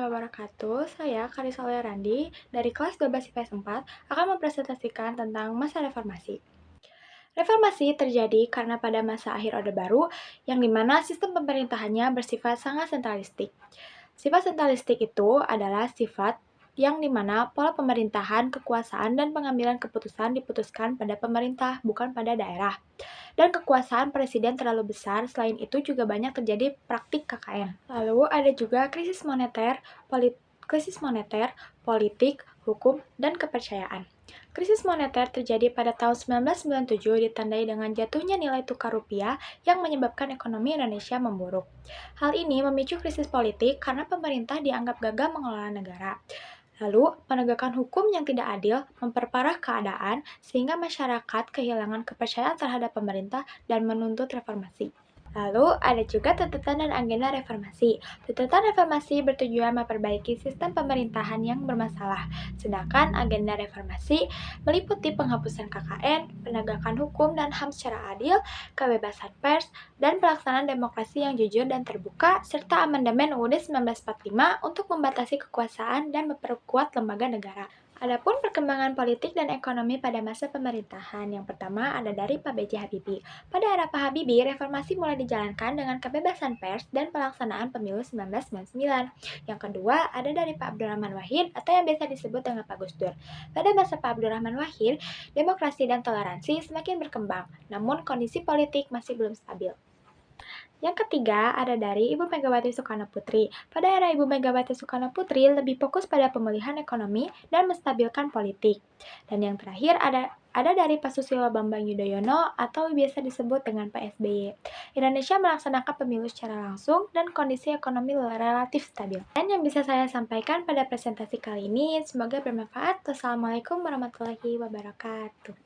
wabarakatuh. Saya Karissa Randi dari kelas 12 IPS 4 akan mempresentasikan tentang masa reformasi. Reformasi terjadi karena pada masa akhir Orde Baru yang dimana sistem pemerintahannya bersifat sangat sentralistik. Sifat sentralistik itu adalah sifat yang dimana pola pemerintahan, kekuasaan, dan pengambilan keputusan diputuskan pada pemerintah, bukan pada daerah. Dan kekuasaan presiden terlalu besar, selain itu juga banyak terjadi praktik KKN. Lalu ada juga krisis moneter, politik, hukum, dan kepercayaan. Krisis moneter terjadi pada tahun 1997 ditandai dengan jatuhnya nilai tukar rupiah yang menyebabkan ekonomi Indonesia memburuk. Hal ini memicu krisis politik karena pemerintah dianggap gagal mengelola negara. Lalu, penegakan hukum yang tidak adil memperparah keadaan sehingga masyarakat kehilangan kepercayaan terhadap pemerintah dan menuntut reformasi. Lalu, ada juga tuntutan dan agenda reformasi. Tuntutan reformasi bertujuan memperbaiki sistem pemerintahan yang bermasalah, sedangkan agenda reformasi meliputi penghapusan KKN, penegakan hukum dan HAM secara adil, kebebasan pers, dan pelaksanaan demokrasi yang jujur dan terbuka, serta amandemen UUD 1945 untuk membatasi kekuasaan dan memperkuat lembaga negara. Adapun perkembangan politik dan ekonomi pada masa pemerintahan, yang pertama ada dari Pak B.J. Habibie. Pada era Pak Habibie, reformasi mulai dijalankan dengan kebebasan pers dan pelaksanaan pemilu 1999. Yang kedua ada dari Pak Abdurrahman Wahid atau yang biasa disebut dengan Pak Gus Dur. Pada masa Pak Abdurrahman Wahid, demokrasi dan toleransi semakin berkembang, namun kondisi politik masih belum stabil. Yang ketiga ada dari Ibu Megawati Soekarno Putri. Pada era Ibu Megawati Soekarno Putri lebih fokus pada pemulihan ekonomi dan menstabilkan politik. Dan yang terakhir ada dari Pak Susilo Bambang Yudhoyono atau biasa disebut dengan Pak SBY. Indonesia melaksanakan pemilu secara langsung dan kondisi ekonomi relatif stabil. Dan yang bisa saya sampaikan pada presentasi kali ini, semoga bermanfaat. Wassalamualaikum warahmatullahi wabarakatuh.